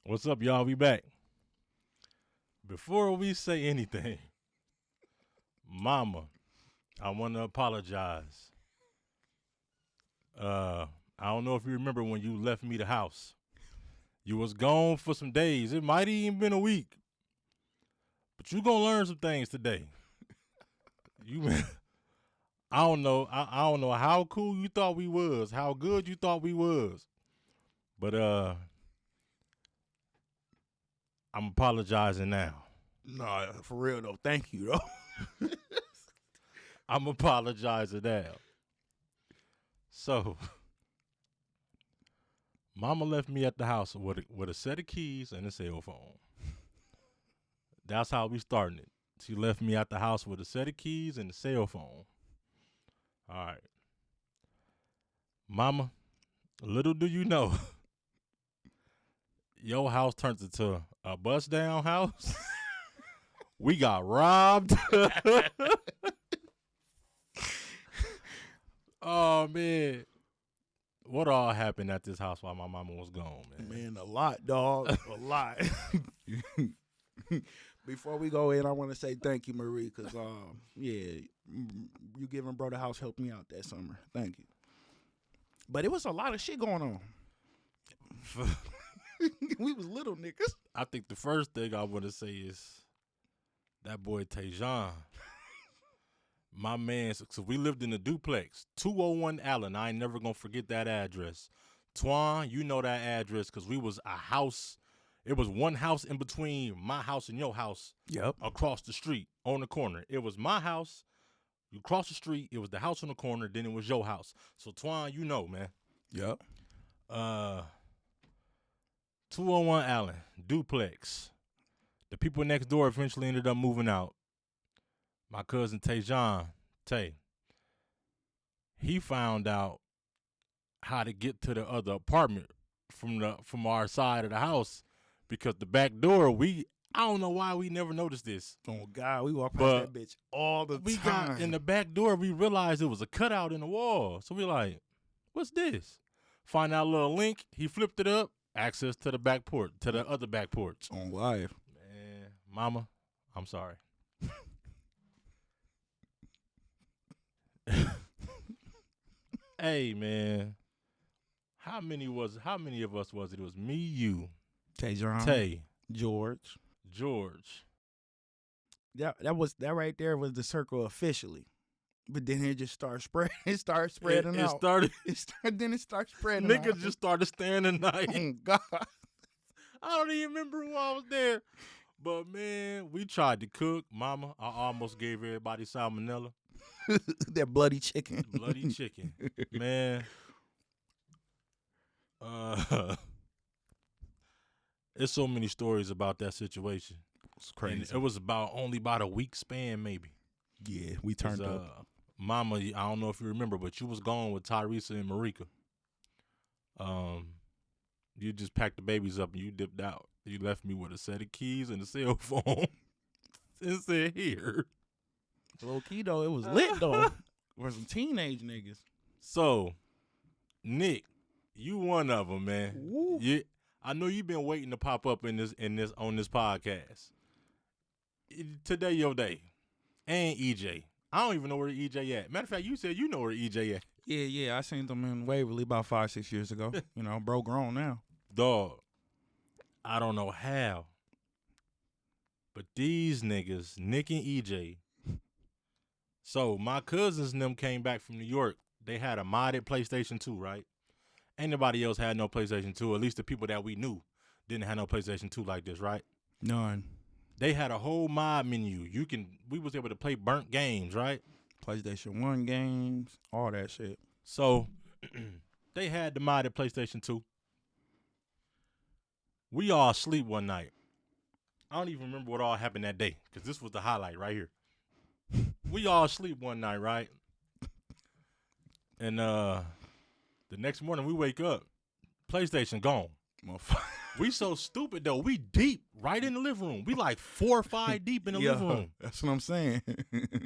What's up, y'all? We back. Before we say anything, Mama, I want to apologize. I don't know if you remember when you left me the house. You was gone for some days. It might even been a week. But you gonna learn some things today. You, I don't know. I don't know how cool you thought we was, how good you thought we was. But I'm apologizing now. No, for real though. Thank you though. I'm apologizing now. So, Mama left me at the house with a set of keys and a cell phone. That's how we starting it. She left me at the house with a set of keys and a cell phone. All right. Mama, little do you know, your house turned into a bust down house. We got robbed. Oh, man. What all happened at this house while my mama was gone, man? Man, a lot, dog. A lot. Before we go in, I want to say thank you, Marie, because, yeah, you giving bro the house helped me out that summer. Thank you. But it was a lot of shit going on. We was little niggas. I think the first thing I want to say is that boy Tha319. My man, so we lived in a duplex, 201 Allen. I ain't never going to forget that address. Twan, you know that address because we was a house. It was one house in between my house and your house. Yep. Across the street on the corner. It was my house. You cross the street. It was the house on the corner. Then it was your house. So, Twan, you know, man. Yep. 201 Allen, duplex. The people next door eventually ended up moving out. My cousin Tha319, Tay, he found out how to get to the other apartment from our side of the house because the back door, I don't know why we never noticed this. Oh, God, we walk past that bitch all the time. We got in the back door, we realized it was a cutout in the wall. So we like, what's this? Find out a little link. He flipped it up. Access to the back porch, to the other back porch. On live. Man, Mama, I'm sorry. Hey, man. How many of us was it? It was me, you, Tha319. Tay, George. That right there was the circle officially. But then it just started spreading. It started spreading out. Then it started spreading out. Niggas just started staying the night. Oh, God. I don't even remember who I was there. But, man, we tried to cook. Mama, I almost gave everybody salmonella. That bloody chicken. Man. There's so many stories about that situation. It's crazy. And it was only about a week span, maybe. Yeah, we turned up. Mama, I don't know if you remember, but you was gone with Tyresa and Marika. You just packed the babies up and you dipped out. You left me with a set of keys and a cell phone. And said, here. Low key, though, it was lit, though. Were some teenage niggas. So, Nick, you one of them, man. Woo. I know you've been waiting to pop up on this podcast. Today your day. And EJ. I don't even know where EJ at. Matter of fact, you said you know where EJ at. Yeah. I seen them in Waverly about 5-6 years ago. You know, bro grown now. Dog, I don't know how, but these niggas, Nick and EJ. So my cousins and them came back from New York. They had a modded PlayStation 2, right? Ain't nobody else had no PlayStation 2. At least the people that we knew didn't have no PlayStation 2 like this, right? None. They had a whole mod menu. We was able to play burnt games, right? PlayStation 1 games, all that shit. So they had the modded PlayStation 2. We all asleep one night. I don't even remember what all happened that day because this was the highlight right here. We all asleep one night, right? And the next morning we wake up, PlayStation gone. We so stupid though. We deep right in the living room. We like 4 or 5 deep in the living room. That's what I'm saying.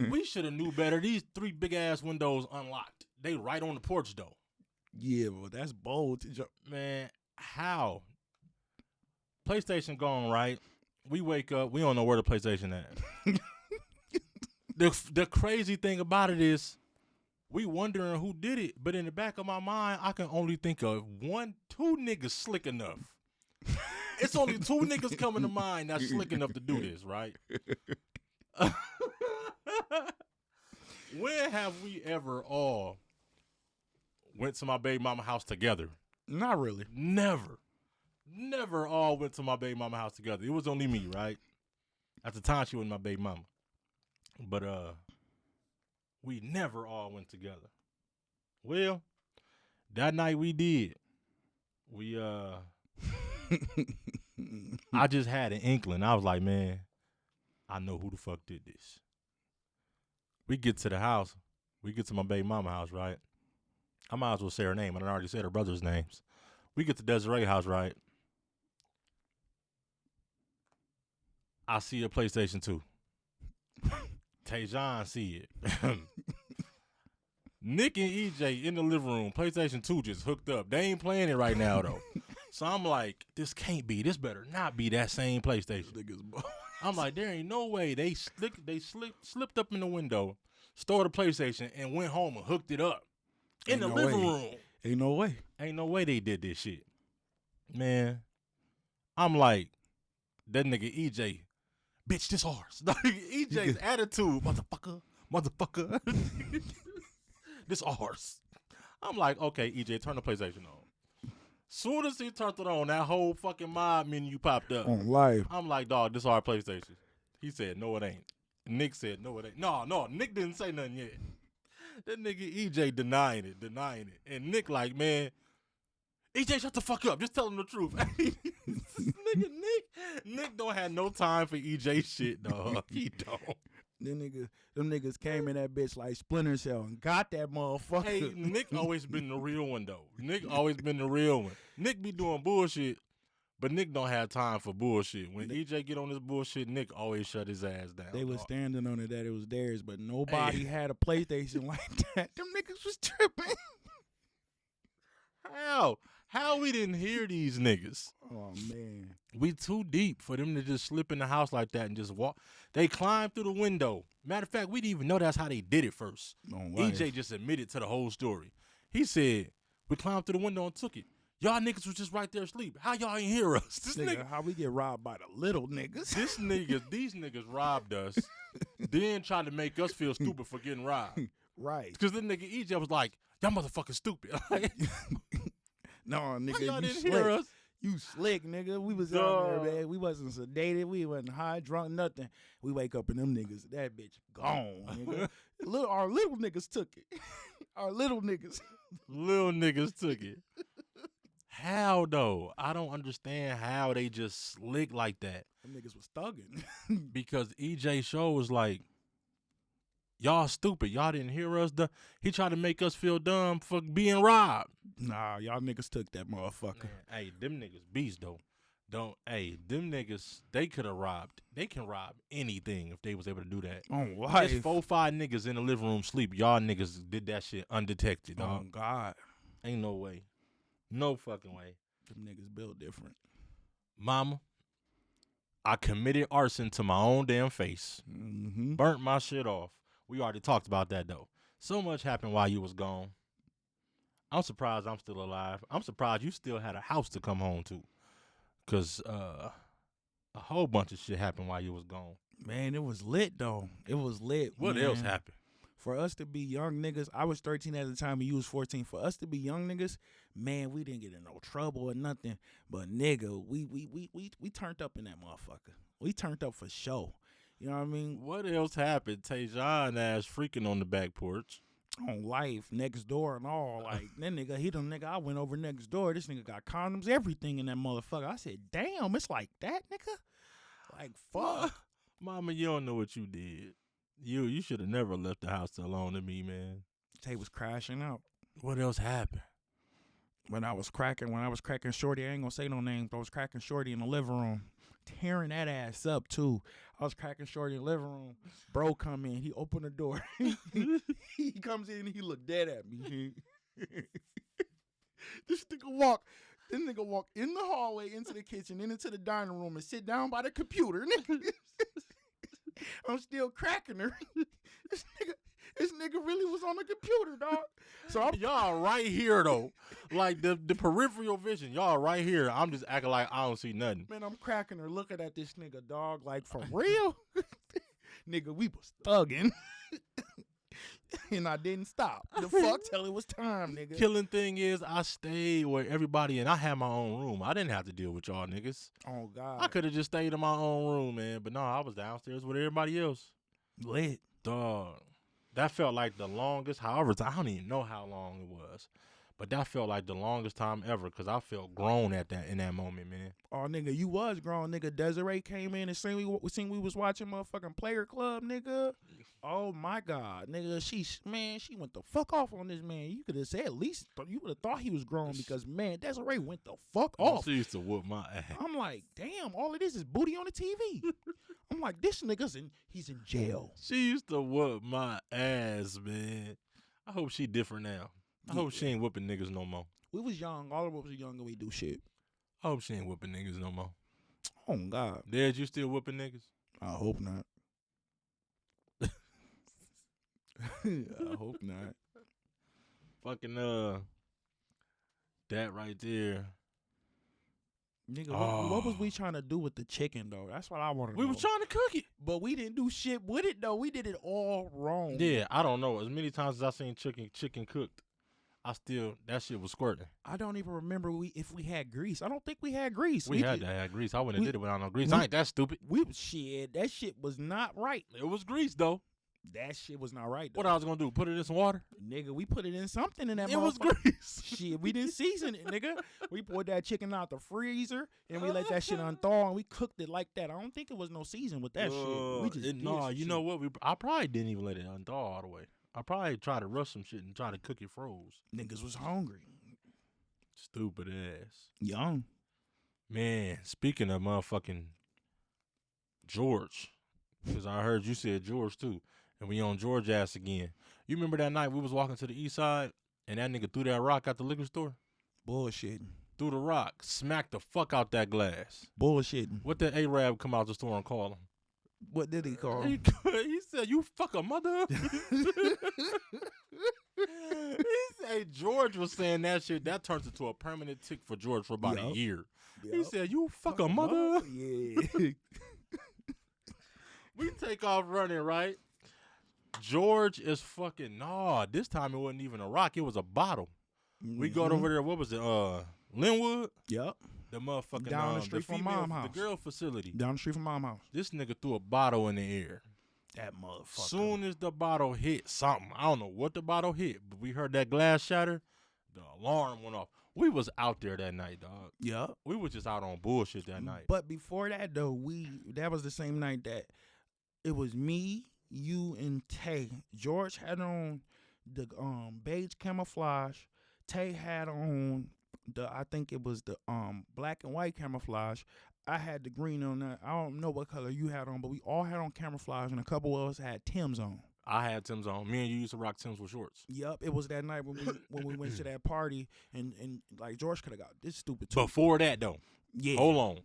We should have knew better. These 3 big ass windows unlocked. They right on the porch though. Yeah, but that's bold. Man, how? PlayStation gone, right? We wake up. We don't know where the PlayStation at. The crazy thing about it is we wondering who did it. But in the back of my mind, I can only think of 2 niggas slick enough. It's only 2 niggas coming to mind that's slick enough to do this, right? When have we ever all went to my baby mama house together? Not really. Never all went to my baby mama house together. It was only me, right? At the time, she wasn't my baby mama. But we never all went together. Well, that night we did. We I just had an inkling. I was like, man, I know who the fuck did this. We get to the house. We get to my baby mama house, right? I might as well say her name. I done already said her brother's names. We get to Desiree house, right? I see a PlayStation 2. Tha319 see it. Nick and EJ in the living room. PlayStation 2 just hooked up. They ain't playing it right now, though. So I'm like, this can't be. This better not be that same PlayStation. I'm like, there ain't no way. They slipped up in the window, stole the PlayStation, and went home and hooked it up in the living room. Ain't no way. Ain't no way they did this shit. Man, I'm like, that nigga EJ, bitch, this ours. EJ's attitude, motherfucker. This ours. I'm like, okay, EJ, turn the PlayStation on. Soon as he turned it on, that whole fucking mob menu popped up. On live. I'm like, dog, this our PlayStation. He said, no, it ain't. Nick said, no, it ain't. No, Nick didn't say nothing yet. That nigga EJ denying it. And Nick like, man, EJ, shut the fuck up. Just tell him the truth. Nigga, Nick don't have no time for EJ shit, dog. He don't. Them niggas came in that bitch like Splinter Cell and got that motherfucker. Hey, Nick always been the real one, though. Nick always been the real one. Nick be doing bullshit, but Nick don't have time for bullshit. When EJ get on this bullshit, Nick always shut his ass down. They was standing on it that it was theirs, but nobody had a PlayStation like that. Them niggas was tripping. How we didn't hear these niggas? Oh, man. We too deep for them to just slip in the house like that and just walk. They climbed through the window. Matter of fact, we didn't even know that's how they did it first. EJ just admitted to the whole story. He said, we climbed through the window and took it. Y'all niggas was just right there asleep. How y'all ain't hear us? This nigga, how we get robbed by the little niggas? These niggas robbed us, then tried to make us feel stupid for getting robbed. Right. Because the nigga EJ was like, y'all motherfucking stupid. No, nigga, y'all you didn't slick. hear us? You slick, nigga. We was out there, man. We wasn't sedated. We wasn't high, drunk, nothing. We wake up and them niggas, that bitch gone, nigga. Our little niggas took it. Our little niggas. Little niggas took it. How, though? I don't understand how they just slick like that. Them niggas was thugging. Because EJ show was like, y'all stupid. Y'all didn't hear us. He tried to make us feel dumb for being robbed. Nah, y'all niggas took that motherfucker. Man, hey, them niggas beast, though. Them niggas, they could have robbed. They can rob anything if they was able to do that. Oh, life. There's 4-5 niggas in the living room sleep. Y'all niggas did that shit undetected, dog. Oh, God. Ain't no way. No fucking way. Them niggas built different. Mama, I committed arson to my own damn face. Mm-hmm. Burnt my shit off. We already talked about that, though. So much happened while you was gone. I'm surprised I'm still alive. I'm surprised you still had a house to come home to. Because a whole bunch of shit happened while you was gone. Man, it was lit, though. It was lit. What else happened? For us to be young niggas, I was 13 at the time and you was 14. For us to be young niggas, man, we didn't get in no trouble or nothing. But nigga, we turned up in that motherfucker. We turned up for show. You know what I mean? What else happened? Tha319 ass freaking on the back porch. On life, next door and all. Like, that nigga, I went over next door. This nigga got condoms, everything in that motherfucker. I said, damn, it's like that, nigga? Like, fuck. Mama, you don't know what you did. You should have never left the house alone to me, man. Tay was crashing out. What else happened? When I was cracking Shorty, I ain't gonna say no names, but I was cracking Shorty in the living room. Tearing that ass up, too. I was cracking Shorty in the living room. Bro come in. He opened the door. He comes in and he looked dead at me. This nigga walk. This nigga walk in the hallway into the kitchen, then into the dining room, and sit down by the computer. I'm still cracking her. This nigga really was on the computer, dog. So y'all right here though, like the peripheral vision. Y'all right here. I'm just acting like I don't see nothing. Man, I'm cracking her, looking at this nigga, dog. Like for real, nigga, we was thugging. And I didn't stop. The fuck till it was time, nigga. Killing thing is, I stayed where everybody, and I had my own room. I didn't have to deal with y'all niggas. Oh God, I could have just stayed in my own room, man. But no, I was downstairs with everybody else. lit. Dog, that felt like the longest. However, I don't even know how long it was, but that felt like the longest time ever because I felt grown in that moment, man. Oh, nigga, you was grown, nigga. Desiree came in and seen we was watching motherfucking Player Club, nigga. Oh my God, nigga, she went the fuck off on this man. You could have said at least you would have thought he was grown because man, Desiree went the fuck off. She used to whoop my ass. I'm like, damn, all of this is booty on the TV. I'm like, this nigga's he's in jail. She used to whoop my ass, man. I hope she different now. I hope she ain't whooping niggas no more. We was young. All of us was young and we do shit. I hope she ain't whooping niggas no more. Oh God. Dad, you still whooping niggas? I hope not. I hope not. Fucking that right there. Nigga, what was we trying to do with the chicken though? That's what I wanted to know. We was trying to cook it. But we didn't do shit with it though. We did it all wrong. Yeah, I don't know. As many times as I seen chicken cooked, that shit was squirting. I don't even remember if we had grease. I don't think we had grease. We had to have grease. I wouldn't have did it without no grease. I ain't that stupid. That shit was not right. It was grease though. That shit was not right though. What I was gonna do? Put it in some water? Nigga, we put it in something in that. It was grease. Shit, we didn't season it, nigga. We poured that chicken out the freezer and we let that shit unthaw and we cooked it like that. I don't think it was no season with that shit. We just you know what? I probably didn't even let it unthaw all the way. I probably tried to rush some shit and try to cook it froze. Niggas was hungry. Stupid ass. Young. Man, speaking of motherfucking George, because I heard you said George too, and we on George ass again. You remember that night we was walking to the east side and that nigga threw that rock at the liquor store? Bullshitting. Threw the rock, smacked the fuck out that glass. Bullshitting. What did A-Rab come out the store and call him? What did he call him? He said, "You fuck a mother." He said George was saying that shit. That turns into a permanent tick for George for about a year. Yep. He said, "You fuck a mother." Yeah. We take off running, right? George is fucking this time it wasn't even a rock, it was a bottle. Mm-hmm. We go over there, what was it? Linwood? Yep. The motherfucking down the street from Mom House. The girl facility. Down the street from Mom House. This nigga threw a bottle in the air. That motherfucker. Soon as the bottle hit something, I don't know what the bottle hit, but we heard that glass shatter, the alarm went off. We was out there that night, dog. Yep. We was just out on bullshit that night. But before that though, that was the same night that it was me, you, and Tay. George had on the beige camouflage. Tay had on I think it was the black and white camouflage. I had the green on that. I don't know what color you had on, but we all had on camouflage, and a couple of us had Tim's on. I had Tim's on. Me and you used to rock Tim's with shorts. Yep, it was that night when we went to that party, and like George could have got this stupid too. Before that though, yeah. Hold on.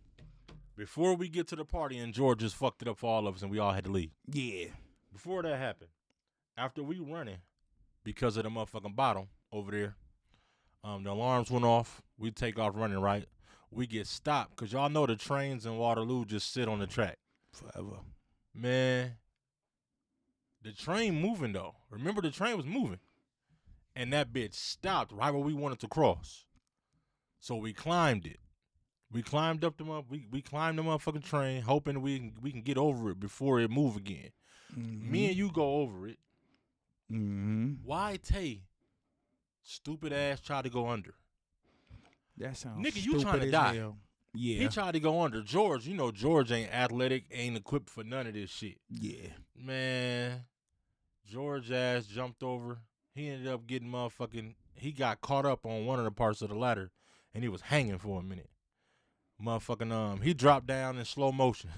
Before we get to the party and George just fucked it up for all of us and we all had to leave. Yeah. Before that happened, after we running because of the motherfucking bottle over there, the alarms went off. We take off running, right? We get stopped because y'all know the trains in Waterloo just sit on the track. Forever. Man, the train moving though. Remember the train was moving. And that bitch stopped right where we wanted to cross. So we climbed it. We climbed up we climbed the motherfucking train, hoping we can get over it before it move again. Mm-hmm. Me and you go over it. Mm-hmm. Why Tay, stupid ass, tried to go under? That sounds nigga, stupid you trying to as die? Hell. Yeah. He tried to go under. George, you know George ain't athletic, ain't equipped for none of this shit. Yeah. Man, George ass jumped over. He ended up getting he got caught up on one of the parts of the ladder, and he was hanging for a minute. Motherfucking he dropped down in slow motion.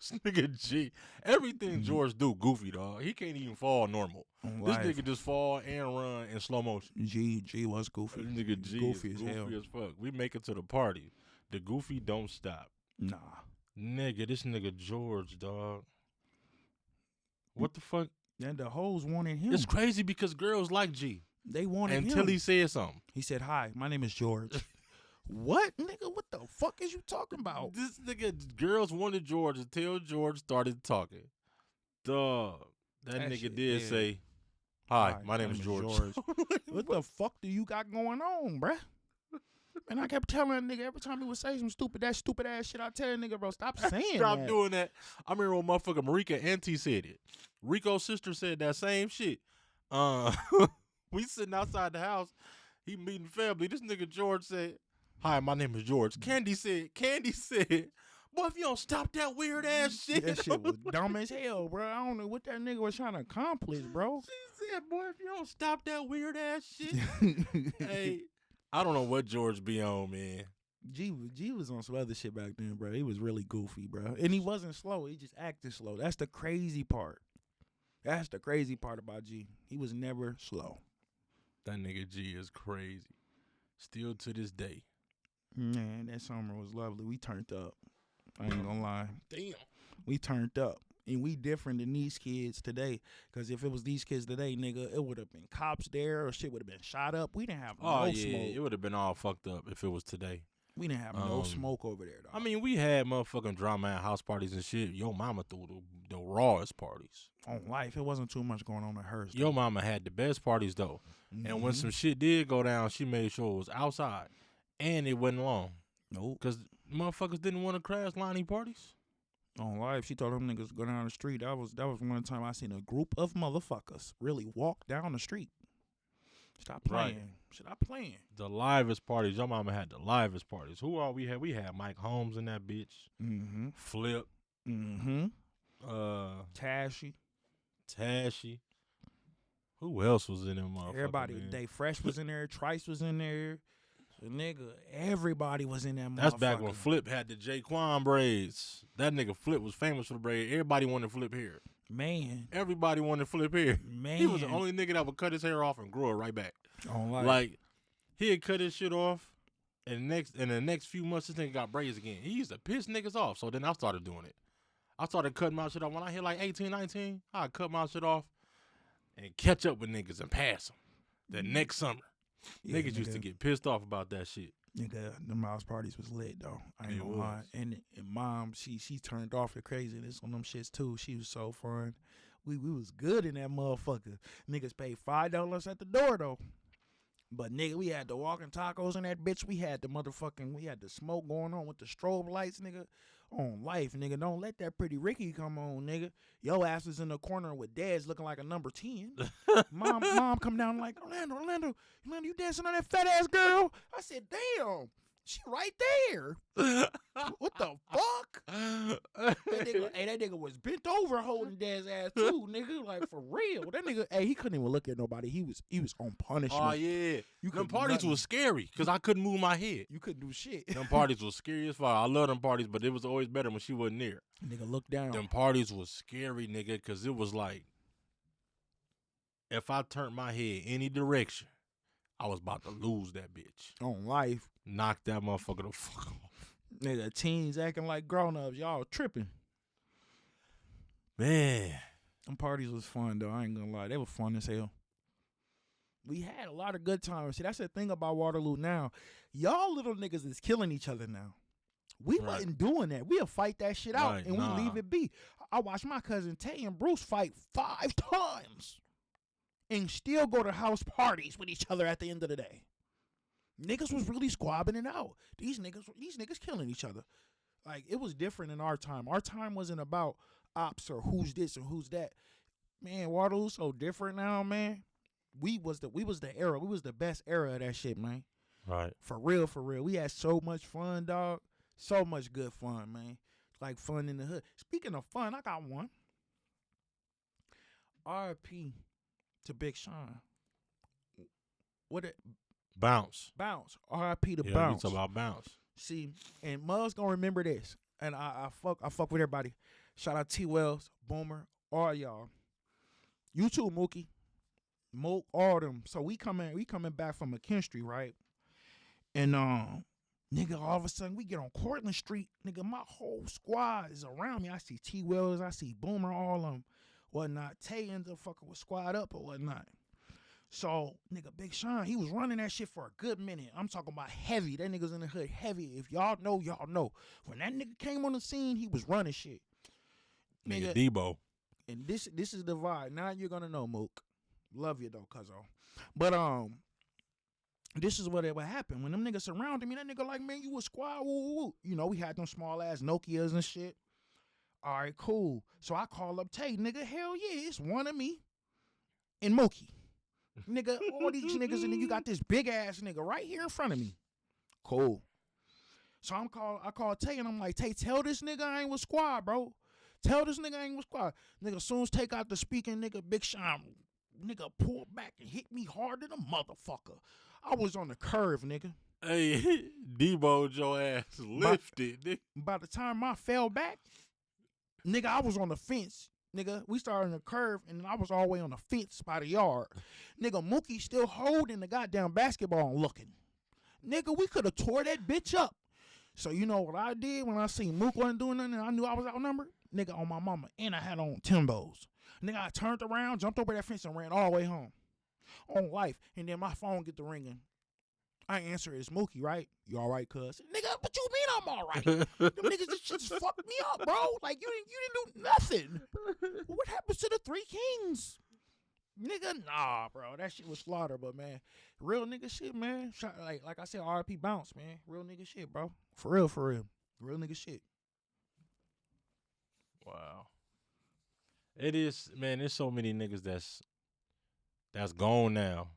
This nigga G. Everything George do goofy, dog. He can't even fall normal. This nigga just fall and run in slow motion. G was goofy. This nigga G goofy is as hell. goofy as fuck. We make it to the party. The goofy don't stop. Nah. Nigga, this nigga George, dog. What the fuck? And the hoes wanted him. It's crazy because girls like G. They wanted him. Until he said something. He said, "Hi, my name is George." What, nigga? What the fuck is you talking about? This nigga, girls wanted George until George started talking. Dog. That nigga shit, did yeah. say, Hi, my name is George. What the fuck do you got going on, bruh? And I kept telling that nigga every time he would say some stupid ass shit, I tell that nigga, bro, stop saying Stop that. doing that. I remember when motherfucker Marika Auntie said it. Rico's sister said that same shit. We sitting outside the house. He meeting family. This nigga George said, Hi, my name is George. Candy said, boy, if you don't stop that weird ass shit. That shit was dumb as hell, bro. I don't know what that nigga was trying to accomplish, bro. She said, boy, if you don't stop that weird ass shit. Hey, I don't know what George be on, man. G was on some other shit back then, bro. He was really goofy, bro. And he wasn't slow. He just acted slow. That's the crazy part. That's the crazy part about G. He was never slow. That nigga G is crazy. Still to this day. Man, that summer was lovely. We turned up. I ain't gonna lie. Damn. We turned up. And we different than these kids today. Because if it was these kids today, nigga, it would have been cops there or shit would have been shot up. We didn't have no smoke. It would have been all fucked up if it was today. We didn't have no smoke over there, dog. I mean, we had motherfucking drama at house parties and shit. Your mama threw the rawest parties. On life, it wasn't too much going on at hers. Your mama had the best parties, though. Mm-hmm. And when some shit did go down, she made sure it was outside. And it wasn't long. Nope. Because motherfuckers didn't want to crash lining parties. On life, she told them niggas to go down the street. That was one time I seen a group of motherfuckers really walk down the street. Stop playing. Right. Stop playing. The livest parties. Your mama had the livest parties. Who all we had? We had Mike Holmes in that bitch. Mm-hmm. Flip. Mm-hmm. Tashy. Who else was in them motherfuckers? Everybody. Man? Day Fresh was in there. Trice was in there. So, nigga, everybody was in that motherfucker. That's back when Flip had the Jaquan braids. That nigga Flip was famous for the braid. Everybody wanted to flip hair. Man. Everybody wanted to flip hair. Man. He was the only nigga that would cut his hair off and grow it right back. Oh, like, he'd cut his shit off, and the next few months, this nigga got braids again. He used to piss niggas off, so then I started doing it. I started cutting my shit off. When I hit like 18, 19, I'd cut my shit off and catch up with niggas and pass them. The next summer. Yeah, niggas used to get pissed off about that shit. Nigga, the house parties was lit though. I ain't gonna lie. And mom, she turned off the craziness on them shits too. She was so fun. We was good in that motherfucker. Niggas paid $5 at the door though. But nigga, we had the walking tacos in that bitch. We had the smoke going on with the strobe lights, nigga. On life, nigga. Don't let that pretty Ricky come on, nigga. Yo ass is in the corner with dads looking like a number 10. Mom come down like, Orlando, you dancing on that fat ass girl? I said, damn, she right there. What the fuck? That nigga was bent over holding dad's ass too, nigga. Like for real. That nigga, he couldn't even look at nobody. He was on punishment. Oh yeah. Them parties was scary because I couldn't move my head. You couldn't do shit. Them parties was scary as fuck. I love them parties, but it was always better when she wasn't there. Nigga, look down. Them parties was scary, nigga, because it was like, if I turned my head any direction, I was about to lose that bitch. On life. Knock that motherfucker the fuck off. Nigga, teens acting like grown-ups. Y'all tripping. Man. Them parties was fun, though. I ain't gonna lie. They were fun as hell. We had a lot of good times. See, that's the thing about Waterloo now. Y'all little niggas is killing each other now. We wasn't doing that. We'll fight that shit out, and we leave it be. I watched my cousin Tay and Bruce fight 5 times and still go to house parties with each other at the end of the day. Niggas was really squabbing it out. These niggas killing each other. Like, it was different in our time. Our time wasn't about ops or who's this or who's that. Man, Waterloo's so different now, man. We was the era. We was the best era of that shit, man. Right. For real, for real. We had so much fun, dog. So much good fun, man. Like fun in the hood. Speaking of fun, I got one. R.I.P. to Big Sean. What it? Bounce. R.I.P. to Yeah, Bounce. You talk about Bounce. See, and Mug's gonna remember this. And I fuck with everybody. Shout out T Wells, Boomer, all y'all. You too, Mookie. Mook, all them. So we coming back from McKinstry, right? And nigga, all of a sudden we get on Cortlandt Street. Nigga, my whole squad is around me. I see T Wells, I see Boomer, all of them, whatnot. Tay ends up fucking with squad up or whatnot. So, nigga, Big Sean, he was running that shit for a good minute. I'm talking about heavy. That nigga's in the hood heavy. If y'all know, y'all know. When that nigga came on the scene, he was running shit. Nigga Debo. And this is the vibe. Now you're gonna know, Mook. Love you though, cuzzo. But this is what happened. When them niggas surrounded me, that nigga like, man, you a squad, woo, woo, woo. You know, we had them small ass Nokias and shit. All right, cool. So I call up Tay, nigga, hell yeah, it's one of me and Mookie. Nigga, all these niggas, and then you got this big ass nigga right here in front of me. Cool. So I call Tay and I'm like, Tay, tell this nigga I ain't with squad, bro. Tell this nigga I ain't with squad. Nigga, soon as take out the speaker, nigga, Big Sean, nigga, pulled back and hit me harder than a motherfucker. I was on the curve, nigga. Hey, Debo, your ass lifted, nigga. By the time I fell back, nigga, I was on the fence. Nigga, we started on the curve, and I was all the way on the fence by the yard. Nigga, Mookie still holding the goddamn basketball and looking. Nigga, we could have tore that bitch up. So you know what I did when I seen Mook wasn't doing nothing and I knew I was outnumbered? Nigga, on my mama, and I had on Timbos. Nigga, I turned around, jumped over that fence, and ran all the way home. On life. And then my phone get to ringing. I answer it, it's Mookie, right? You all right, cuz? Nigga, what you mean I'm all right? Them niggas just fucked me up, bro. Like, you didn't do nothing. What happens to the Three Kings? Nigga, nah, bro. That shit was slaughter, but, man, real nigga shit, man. Like I said, RP bounce, man. Real nigga shit, bro. For real, for real. Real nigga shit. Wow. It is, man, there's so many niggas that's gone now.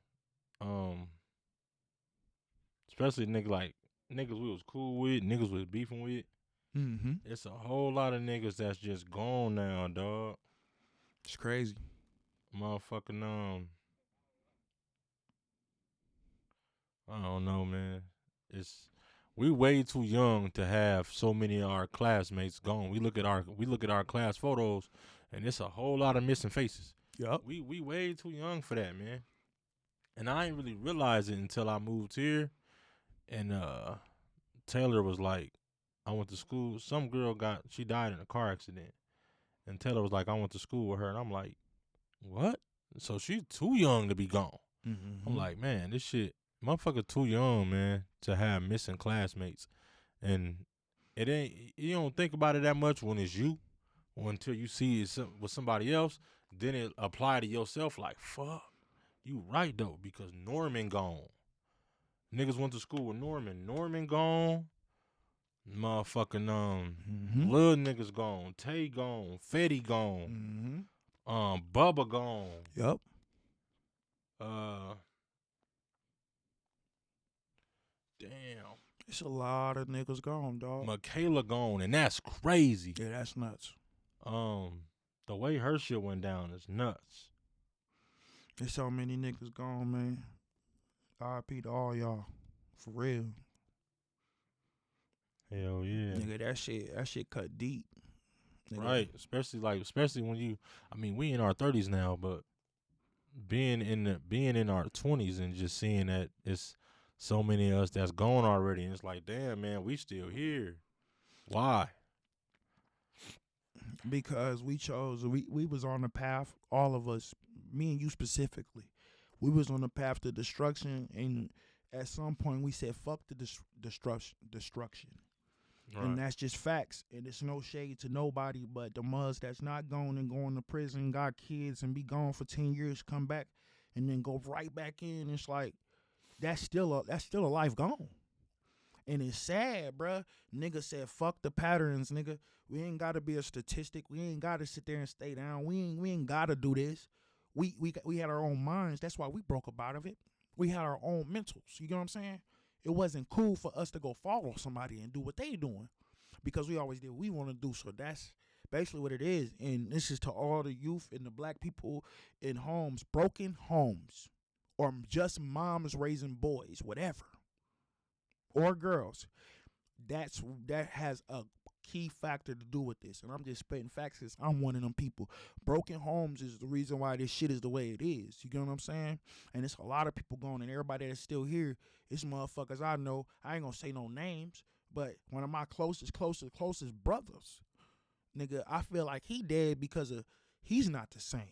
Especially niggas we was cool with, niggas was beefing with. Mm-hmm. It's a whole lot of niggas that's just gone now, dog. It's crazy. Motherfucking, I don't know, man. We way too young to have so many of our classmates gone. We look at our class photos, and it's a whole lot of missing faces. Yup. We way too young for that, man. And I ain't really realize it until I moved here. And Taylor was like, I went to school. Some girl she died in a car accident. And Taylor was like, I went to school with her. And I'm like, what? So she's too young to be gone. Mm-hmm. I'm like, man, this shit, motherfucker too young, man, to have missing classmates. And it ain't, you don't think about it that much when it's you, or until you see it with somebody else. Then it apply to yourself like, fuck, you right though, because Norman gone. Niggas went to school with Norman. Norman gone. Motherfucking little niggas gone. Tay gone. Fetty gone. Mm-hmm. Bubba gone. Yup. Damn. It's a lot of niggas gone, dog. Michaela gone, and that's crazy. Yeah, that's nuts. The way her shit went down is nuts. There's so many niggas gone, man. RIP to all y'all. For real. Hell yeah. Nigga, that shit cut deep. Nigga. Right. Especially when we in our 30s now, but being in our 20s and just seeing that it's so many of us that's gone already, and it's like, damn, man, we still here. Why? Because we was on the path, all of us, me and you specifically, we was on the path to destruction, and at some point we said, fuck the destruction. Right. And that's just facts, and it's no shade to nobody, but the muds that's not gone and going to prison, got kids, and be gone for 10 years, come back, and then go right back in, it's like, that's still a life gone. And it's sad, bruh. Nigga said, fuck the patterns, nigga. We ain't got to be a statistic. We ain't got to sit there and stay down. We ain't got to do this. We had our own minds. That's why we broke up out of it. We had our own mentals. You get what I'm saying? It wasn't cool for us to go follow somebody and do what they doing, because we always did what we want to do. So that's basically what it is. And this is to all the youth and the black people in homes, broken homes, or just moms raising boys, whatever, or girls. That has a key factor to do with this. And I'm just spitting facts because I'm one of them people. Broken homes is the reason why this shit is the way it is. You get what I'm saying? And it's a lot of people going, and everybody that's still here, it's motherfuckers I know. I ain't gonna say no names, but one of my closest brothers, nigga, I feel like he dead because of he's not the same.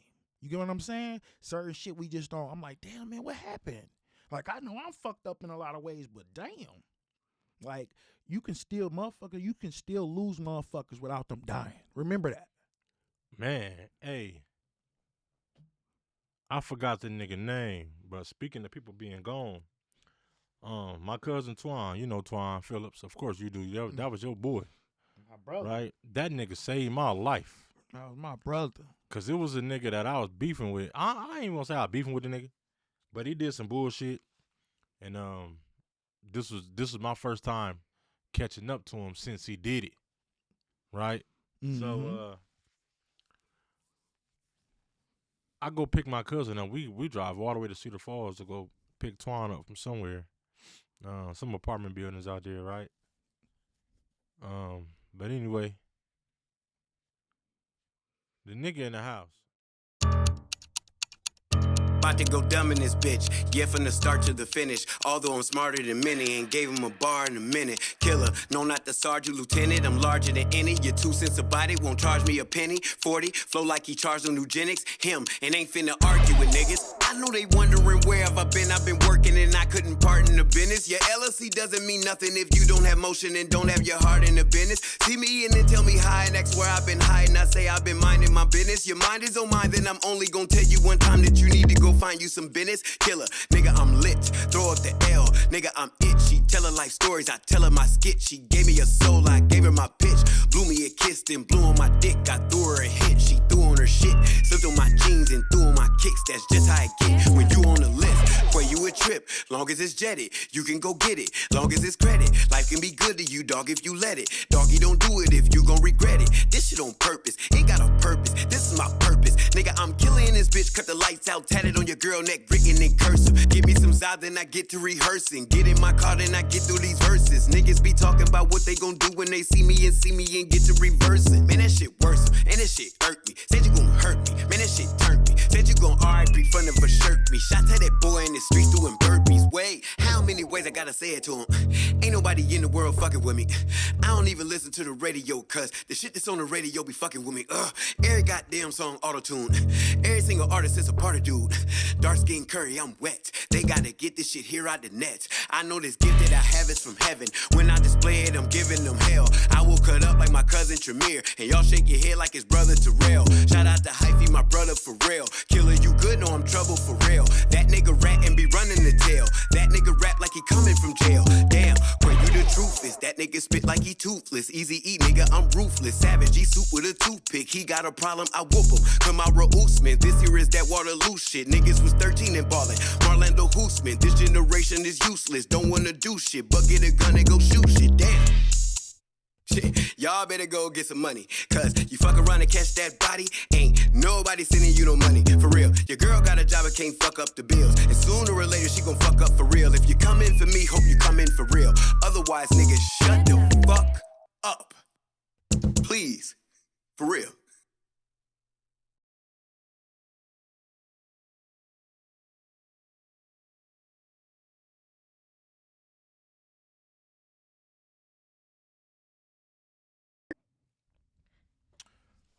You get what I'm saying? Certain shit we just don't. I'm like, damn, man, what happened? Like, I know I'm fucked up in a lot of ways, but damn. Like, you can still lose motherfuckers without them dying. Remember that. Man, hey. I forgot the nigga name, but speaking of people being gone, my cousin Twan, you know Twan Phillips, of course you do. That was your boy. My brother. Right? That nigga saved my life. That was my brother. Cause it was a nigga that I was beefing with. I ain't even gonna say I was beefing with the nigga, but he did some bullshit. And this was my first time catching up to him since he did it. Right? Mm-hmm. So I go pick my cousin up. We drive all the way to Cedar Falls to go pick Twan up from somewhere. Some apartment buildings out there, right? But anyway, the nigga in the house. About to go dumb in this bitch, yeah, from the start to the finish. Although I'm smarter than many and gave him a bar in a minute. Killer, no, not the sergeant, lieutenant. I'm larger than any. Your 2 cents a body won't charge me a penny. 40, flow like he charged on eugenics. Him, and ain't finna argue with niggas. I know they wondering where have I been. I've been working and I couldn't part in the business. Your LLC doesn't mean nothing if you don't have motion and don't have your heart in the business. See me and then tell me hi and ask where I've been hiding. I say I've been minding my business. Your mind is on mine, then I'm only gonna tell you one time that you need to go find you some business. Killer, nigga, I'm lit. Throw up the L, nigga, I'm itchy. Tell her life stories, I tell her my skit. She gave me a soul, I gave her my pitch. Blew me a kiss, then blew on my dick. I threw her a hit, she threw on her shit. Slipped on my jeans and threw on my kicks. That's just how it get when you on the list. Where you a trip, long as it's jetted, you can go get it. Long as it's credit, life can be good to you, dog, if you let it. Doggy, don't do it if you gon' regret it. This shit on purpose, ain't got a purpose. This is my purpose, nigga. I'm killing this bitch. Cut the lights out, tatted on your girl neck, written in cursive. Give me some side, then I get to rehearsing. Get in my car, then I get through these verses. Niggas be talking about what they gon' do when they see me and get to reversing. Man, that shit worse, and that shit irked me. Said you gon' hurt me, man, that shit turned me. Said you gon' RIP front of a shirt me. Shot to that boy in the streets doing burpees. Wait, how many ways I gotta say it to him? Ain't nobody in the world fucking with me. I don't even listen to the radio, cuz the shit that's on the radio be fucking with me. Every goddamn song auto-tune. Every single artist is a part of dude. Dark skin curry, I'm wet. They gotta get this shit here out the net. I know this gift that I have is from heaven. When I display it, I'm giving them hell. I will cut up like my cousin Tremere, and y'all shake your head like his brother Terrell. Shout out to Hyphy, my brother for real. Killer, you good? No, I'm trouble for real. That nigga rat and be running the tail. That nigga rap like he coming from jail. Damn, when you the truth is that nigga spit like he toothless. Easy eat, nigga, I'm ruthless. Savage, he soup with a toothpick. He got a problem, I whoop him. Kamara Usman, this here is that Waterloo shit. Niggas was 13 and ballin'. Marlando Hoosman, this generation is useless. Don't wanna do shit, but get a gun and go shoot shit. Damn. Shit, y'all better go get some money. Cause you fuck around and catch that body, ain't nobody sending you no money. For real, your girl got a job and can't fuck up the bills. And sooner or later she gon' fuck up for real. If you come in for me, hope you come in for real. Otherwise, nigga, shut the fuck up. Please. For real.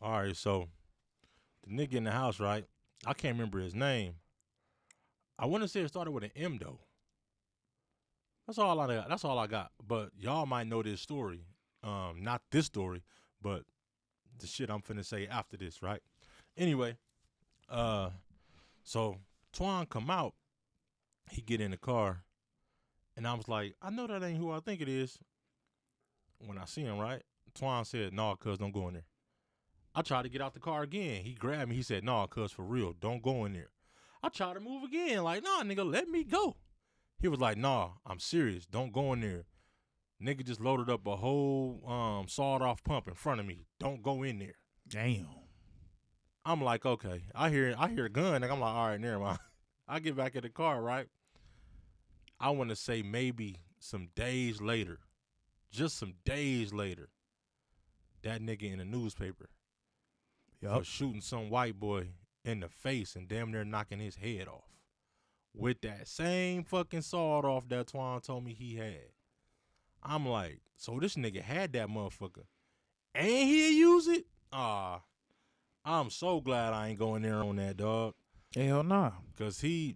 All right, so the nigga in the house, right? I can't remember his name. I want to say it started with an M though. That's all I got. That's all I got. But y'all might know this story. Not this story, but the shit I'm finna say after this, right? Anyway, so Twan come out. He get in the car, and I was like, I know that ain't who I think it is. When I see him, right? Twan said, "Nah, cuz don't go in there." I tried to get out the car again. He grabbed me. He said, "Nah, cuz for real, don't go in there." I tried to move again. Like, "Nah, nigga, let me go." He was like, "Nah, I'm serious. Don't go in there." Nigga just loaded up a whole sawed-off pump in front of me. Don't go in there. Damn. I'm like, okay. I hear a gun. Like, I'm like, all right, never mind. I get back in the car, right? I want to say maybe some days later, just some days later, that nigga in the newspaper Yup. for shooting some white boy in the face and damn near knocking his head off with that same fucking sawed off that Twan told me he had. I'm like, so this nigga had that motherfucker and he'll use it? I'm so glad I ain't going there on that, dog. Hell nah. Cause I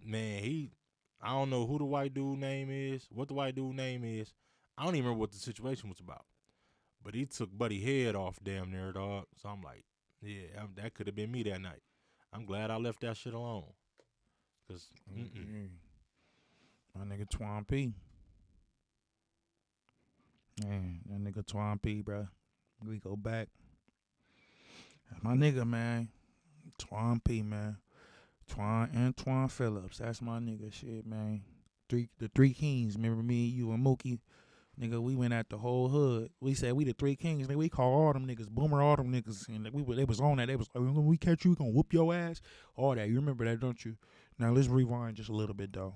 don't know who the white dude name is, what the white dude name is. I don't even remember what the situation was about. But he took Buddy head off damn near, dog. So I'm like, yeah, that could have been me that night. I'm glad I left that shit alone. Cause my nigga Twan P. Man, that nigga Twan P, bro. We go back. That's my nigga, man. Twan P, man. Twan Phillips. That's my nigga shit, man. The three kings. Remember me, you, and Mookie? Nigga, we went at the whole hood. We said we the three kings. Nigga, we call all them niggas, Boomer, all them niggas. And they was on that. They was like, when we catch you, we gonna whoop your ass. All that. You remember that, don't you? Now, let's rewind just a little bit, though.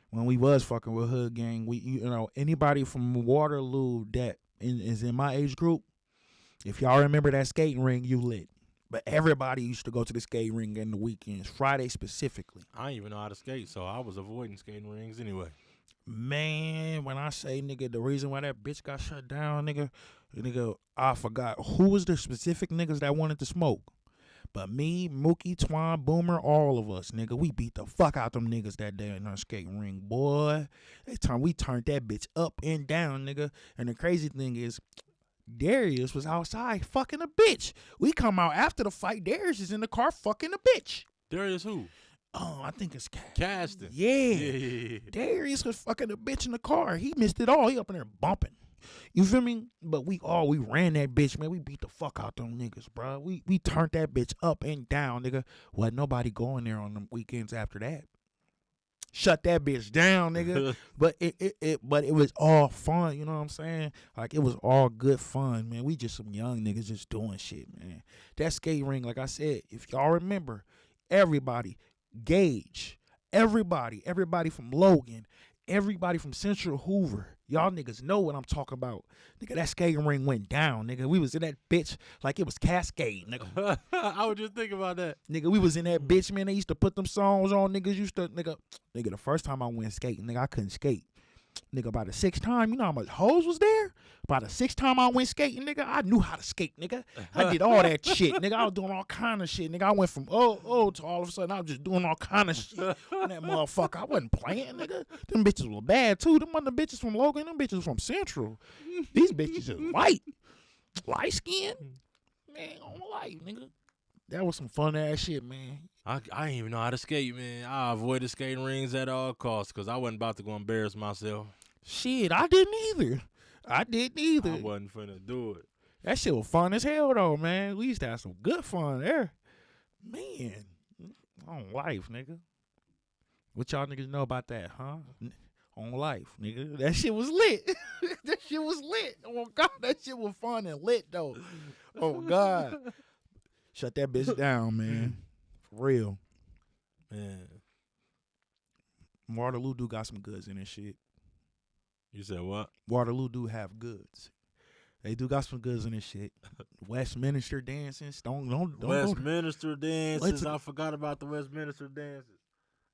When we was fucking with Hood Gang, anybody from Waterloo that is in my age group, if y'all remember that skating ring, you lit. But everybody used to go to the skating ring in the weekends, Friday specifically. I didn't even know how to skate, so I was avoiding skating rings anyway. Man, when I say, nigga, the reason why that bitch got shut down, nigga, I forgot who was the specific niggas that wanted to smoke. But me, Mookie, Twan, Boomer, all of us, nigga, we beat the fuck out them niggas that day in our skating ring, boy. We turned that bitch up and down, nigga. And the crazy thing is, Darius was outside fucking a bitch. We come out after the fight, Darius is in the car fucking a bitch. Darius who? Oh, I think it's Caston. Yeah. Darius was fucking a bitch in the car. He missed it all. He up in there bumping. You feel me? But we ran that bitch, man. We beat the fuck out them niggas, bro. We turned that bitch up and down, nigga. Wasn't nobody going there on them weekends after that. Shut that bitch down, nigga. But it was all fun, you know what I'm saying? Like, it was all good fun, man. We just some young niggas just doing shit, man. That skate ring, like I said, if y'all remember, everybody, Gage, everybody from Logan, everybody from Central Hoover, y'all niggas know what I'm talking about. Nigga, that skating ring went down, nigga. We was in that bitch like it was Cascade, nigga. I was just thinking about that. Nigga, we was in that bitch, man. They used to put them songs on. Niggas used to, nigga, the first time I went skating, nigga, I couldn't skate. Nigga, by the sixth time, you know how much hoes was there? By the sixth time I went skating, nigga, I knew how to skate, nigga. I did all that shit, nigga. I was doing all kind of shit, nigga. I went from oh to all of a sudden I was just doing all kind of shit on that motherfucker. I wasn't playing, nigga. Them bitches were bad, too. Them other bitches from Logan, them bitches from Central. These bitches is white. Light skin. Man, on life, nigga. That was some fun ass shit, man. I didn't even know how to skate, man. I avoided skating rings at all costs because I wasn't about to go embarrass myself. Shit, I didn't either. I wasn't finna do it. That shit was fun as hell, though, man. We used to have some good fun there. Man, on life, nigga. What y'all niggas know about that, huh? On life, nigga. That shit was lit. That shit was lit. Oh, God, that shit was fun and lit, though. Oh, God. Shut that bitch down, man. For real. Man. Waterloo do got some goods in this shit. You said what? Waterloo do have goods. They do got some goods in this shit. Westminster dances. Don't Westminster dances. I forgot about the Westminster dances.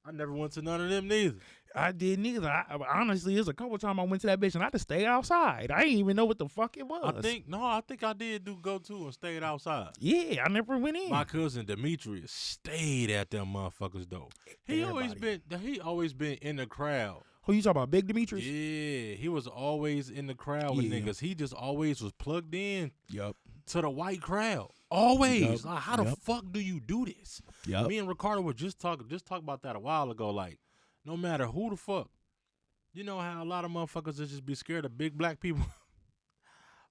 I never went to none of them neither. I didn't either. Honestly, there's a couple times I went to that bitch and I just stayed outside. I didn't even know what the fuck it was. I think I did go to and stayed outside. Yeah, I never went in. My cousin Demetrius stayed at them motherfuckers though. He always been in the crowd. Who you talking about, Big Demetrius? Yeah, he was always in the crowd with niggas. He just always was plugged in. Yup. To the white crowd. Always. Yep. Like, how the fuck do you do this? Yep. Me and Ricardo were just talking about that a while ago. Like, no matter who the fuck, you know how a lot of motherfuckers just be scared of big black people?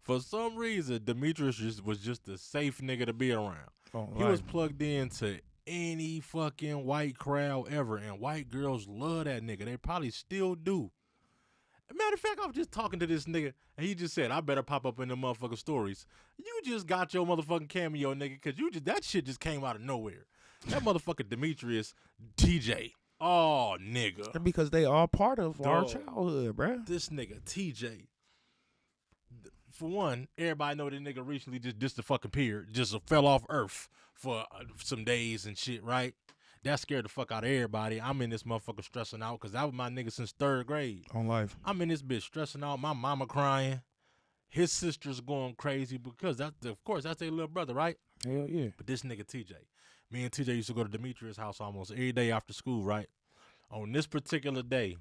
For some reason, Demetrius was just a safe nigga to be around. Oh, he was plugged into any fucking white crowd ever, and white girls love that nigga. They probably still do. Matter of fact, I was just talking to this nigga, and he just said, I better pop up in the motherfucking stories. You just got your motherfucking cameo, nigga, because that shit just came out of nowhere. That motherfucker Demetrius, TJ. Oh, nigga. Because they all part of our childhood, bruh. This nigga, TJ. for one, everybody know that nigga recently just disappeared, just fell off Earth for some days and shit, right? That scared the fuck out of everybody. I'm in this motherfucker stressing out because that was my nigga since 3rd grade. On life. I'm in this bitch stressing out. My mama crying. His sister's going crazy because of course that's their little brother, right? Hell yeah. But this nigga TJ, me and TJ used to go to Demetrius' house almost every day after school, right? On this particular day,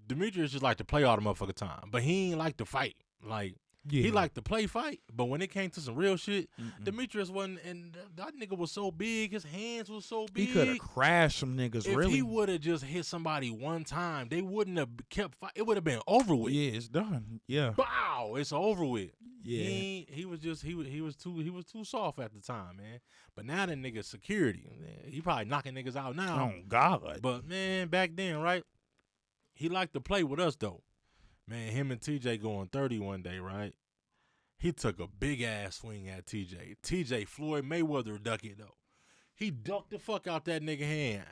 Demetrius just like to play all the motherfucking time, but he ain't like to fight. Like, he liked to play fight, but when it came to some real shit, Demetrius wasn't, and that nigga was so big, his hands was so big. He could have crashed some niggas, if really. he would have just hit somebody one time, they wouldn't have kept fighting. It would have been over with. Yeah, it's done. Yeah. Bow, it's over with. Yeah. He was too soft at the time, man. But now that nigga security, man, he probably knocking niggas out now. Oh, God. But, man, back then, right, he liked to play with us, though. Man, him and TJ going 30 one day, right? He took a big-ass swing at TJ. TJ Floyd Mayweather duck it, though. He ducked the fuck out that nigga hand.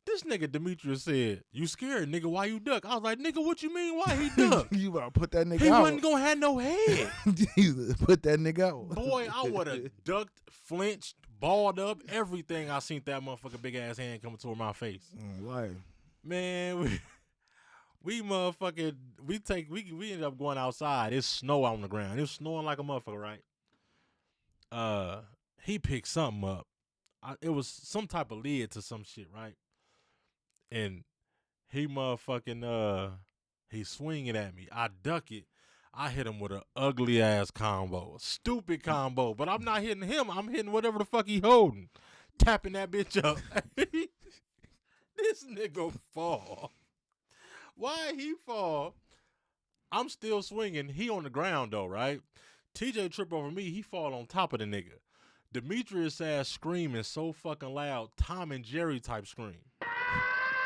This nigga Demetrius said, "You scared, nigga, why you duck?" I was like, nigga, what you mean why he duck? You about to put that nigga he out. wasn't going to have no head. You put that nigga out. Boy, I would have ducked, flinched, balled up, everything. I seen that motherfucker big-ass hand coming toward my face. Life. Man, we motherfucking, we ended up going outside. It's snow on the ground. It was snowing like a motherfucker, right? He picked something up. It was some type of lid to some shit, right? And he motherfucking, he's swinging at me. I duck it. I hit him with an ugly ass combo, a stupid combo. But I'm not hitting him. I'm hitting whatever the fuck he holding, tapping that bitch up. This nigga fall. Why he fall? I'm still swinging. He on the ground though, right? TJ trip over me. He fall on top of the nigga. Demetrius ass screaming so fucking loud, Tom and Jerry type scream.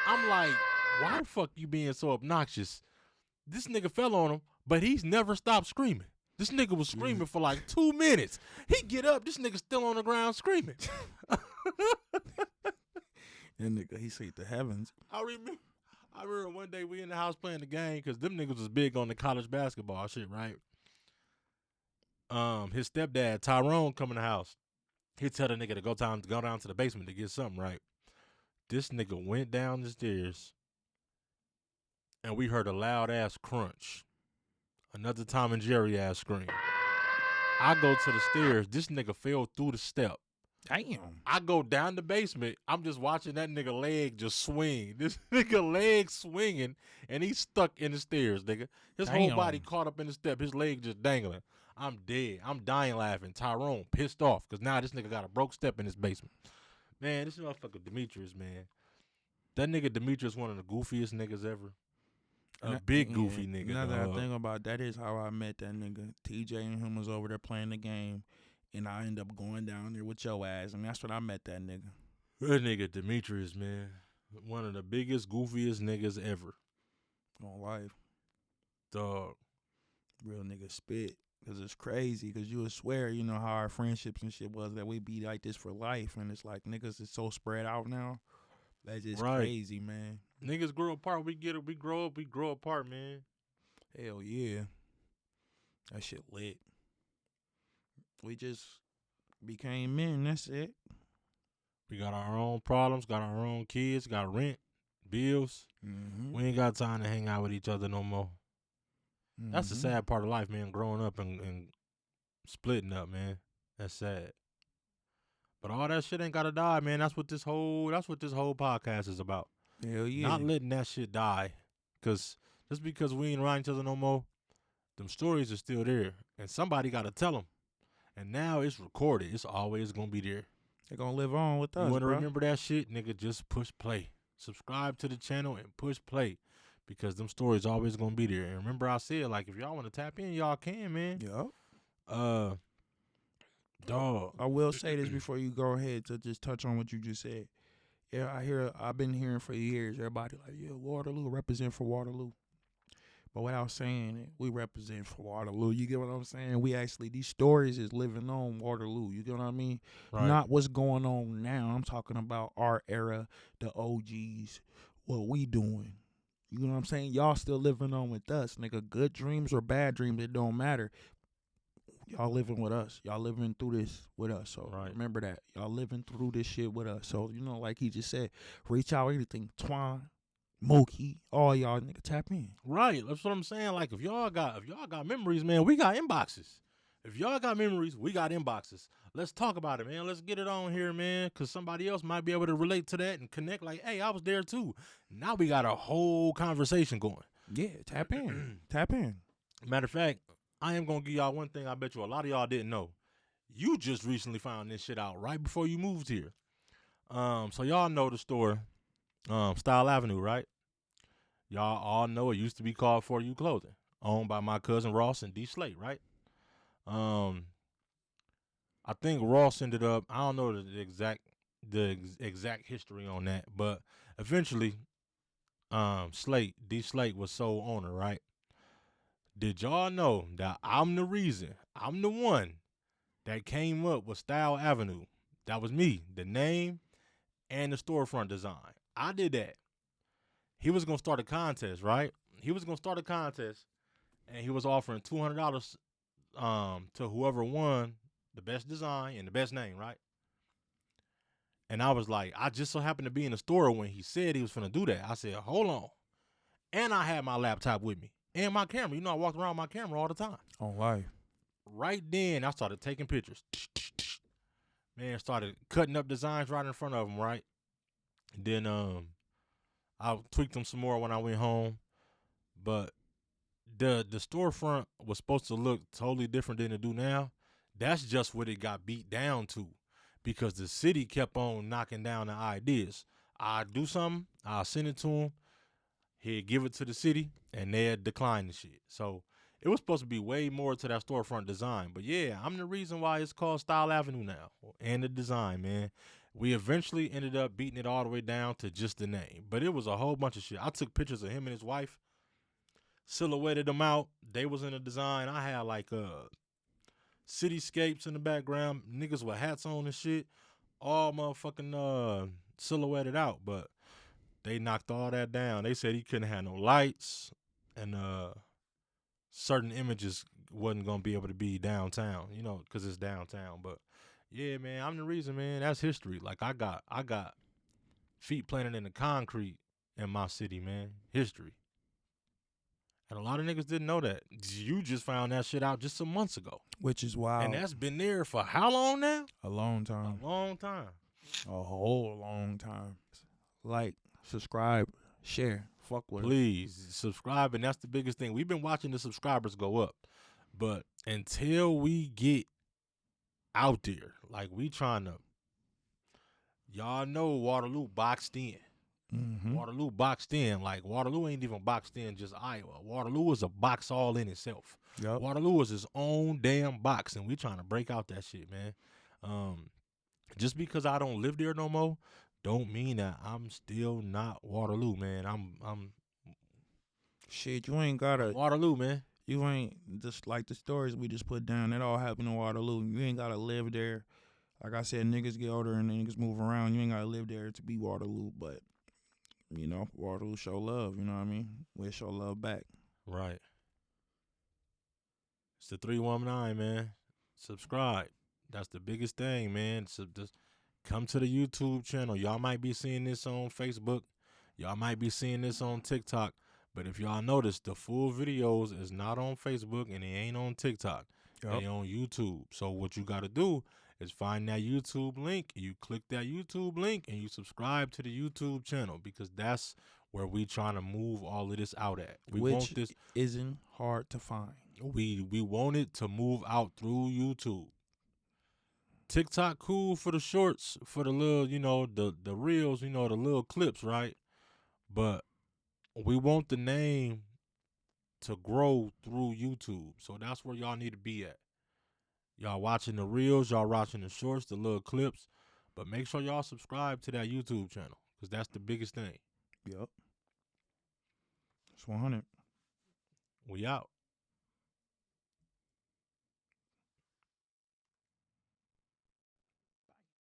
I'm like, why the fuck you being so obnoxious? This nigga fell on him, but he's never stopped screaming. This nigga was screaming for like 2 minutes. He get up, this nigga still on the ground screaming. That nigga, he see the heavens. I remember one day we in the house playing the game because them niggas was big on the college basketball shit, right? His stepdad, Tyrone, come in the house. He tell the nigga to go down to the basement to get something, right? This nigga went down the stairs and we heard a loud ass crunch. Another Tom and Jerry ass scream. I go to the stairs. This nigga fell through the step. Damn. I go down the basement. I'm just watching that nigga leg just swing. This nigga leg swinging, and he's stuck in the stairs, nigga. His whole body caught up in the step. His leg just dangling. I'm dead. I'm dying laughing. Tyrone pissed off because now this nigga got a broke step in his basement. Man, this motherfucker Demetrius, man. That nigga Demetrius one of the goofiest niggas ever. A big goofy nigga. Another thing about that is how I met that nigga. TJ and him was over there playing the game. And I end up going down there with your ass. I mean, that's when I met that nigga. That nigga Demetrius, man. One of the biggest, goofiest niggas ever. On life. Dog. Real nigga spit. Because it's crazy. Because you would swear, you know, how our friendships and shit was that we be like this for life. And it's like niggas is so spread out now. That's just crazy, man. Niggas grow apart. We grow up. We grow apart, man. Hell yeah. That shit lit. We just became men. That's it. We got our own problems, got our own kids, got rent, bills. Mm-hmm. We ain't got time to hang out with each other no more. Mm-hmm. That's the sad part of life, man, growing up and splitting up, man. That's sad. But all that shit ain't gotta die, man. That's what this whole podcast is about. Hell yeah. Not letting that shit die. Cause just because we ain't around each other no more, them stories are still there. And somebody gotta tell them. And now it's recorded. It's always going to be there. They're going to live on with us, You want to remember that shit? Nigga, just push play. Subscribe to the channel and push play. Because them stories always going to be there. And remember I said, like, if y'all want to tap in, y'all can, man. Yep. Dog. I will say this before you go ahead to just touch on what you just said. Yeah, I've been hearing for years, everybody like, yeah, Waterloo, represent for Waterloo. But without saying it, we represent for Waterloo. You get what I'm saying? We actually, these stories is living on Waterloo. You get what I mean? Right. Not what's going on now. I'm talking about our era, the OGs, what we doing. You know what I'm saying? Y'all still living on with us, nigga. Good dreams or bad dreams, it don't matter. y'all living with us. Y'all living through this with us. So Right. remember that. Y'all living through this shit with us. So, you know, like he just said, reach out, anything. Twine, Mookie, all y'all nigga tap in. Right. That's what I'm saying. Like if y'all got memories, man, we got inboxes. If y'all got memories, we got inboxes. Let's talk about it, man. Let's get it on here, man, because somebody else might be able to relate to that and connect like, hey, I was there too. Now we got a whole conversation going. Yeah, tap in. Tap in. Matter of fact, I am going to give y'all one thing I bet you a lot of y'all didn't know. You just recently found this shit out right before you moved here. So y'all know the store, Style Avenue, right? Y'all all know it used to be called For You Clothing, owned by my cousin Ross and D Slate, right? I think Ross ended up, I don't know the exact history on that, but eventually D Slate was sole owner, right? Did y'all know that I'm the one that came up with Style Avenue? That was me, the name and the storefront design. I did that. He was going to start a contest, right? He was going to start a contest, and he was offering $200 to whoever won the best design and the best name, right? And I was like, I just so happened to be in the store when he said he was going to do that. I said, hold on. And I had my laptop with me and my camera. You know, I walked around with my camera all the time. On life. Right then, I started taking pictures. Man, started cutting up designs right in front of him, right? Then I tweaked them some more when I went home. But the storefront was supposed to look totally different than it do now. That's just what it got beat down to, because the city kept on knocking down the ideas. I do something, I'll send it to him, he'd give it to the city, and they'd decline the shit. So it was supposed to be way more to that storefront design. But yeah, I'm the reason why it's called Style Avenue now, and the design, man. We eventually ended up beating it all the way down to just the name. But it was a whole bunch of shit. I took pictures of him and his wife, silhouetted them out. They was in the design. I had like cityscapes in the background, niggas with hats on and shit, all motherfucking silhouetted out. But they knocked all that down. They said he couldn't have no lights, and certain images wasn't gonna be able to be downtown, you know, because it's downtown. But yeah, man, I'm the reason, man. That's history. Like I got feet planted in the concrete in my city, man. History. And a lot of niggas didn't know that. You just found that shit out just some months ago. Which is wild. And that's been there for how long now? A long time. A long time. A whole long time. Like, subscribe, share, fuck with it. Please subscribe, and that's the biggest thing. We've been watching the subscribers go up, but until we get out there, like we trying to, y'all know Waterloo boxed in. Mm-hmm. Waterloo boxed in. Like Waterloo ain't even boxed in just Iowa. Waterloo is a box all in itself. Yep. Waterloo is his own damn box, and we trying to break out that shit, man. Just because I don't live there no more, don't mean that I'm still not Waterloo, man. I'm Shit, you ain't gotta Waterloo, man. You ain't just like the stories we just put down. It all happened in Waterloo. You ain't gotta live there. Like I said, niggas get older and niggas move around. You ain't gotta live there to be Waterloo. But you know, Waterloo show love. You know what I mean? We show love back. Right. It's the 319, man. Subscribe. That's the biggest thing, man. So just come to the YouTube channel. Y'all might be seeing this on Facebook. Y'all might be seeing this on TikTok. But if y'all notice, the full videos is not on Facebook and it ain't on TikTok. Yep. They on YouTube. So what you got to do is find that YouTube link. You click that YouTube link and you subscribe to the YouTube channel, because that's where we trying to move all of this out at. We want this isn't hard to find. We want it to move out through YouTube. TikTok cool for the shorts, for the little, you know, the reels, you know, the little clips, right? But we want the name to grow through YouTube. So that's where y'all need to be at. Y'all watching the reels, y'all watching the shorts, the little clips. But make sure y'all subscribe to that YouTube channel, because that's the biggest thing. Yep. It's 100. We out.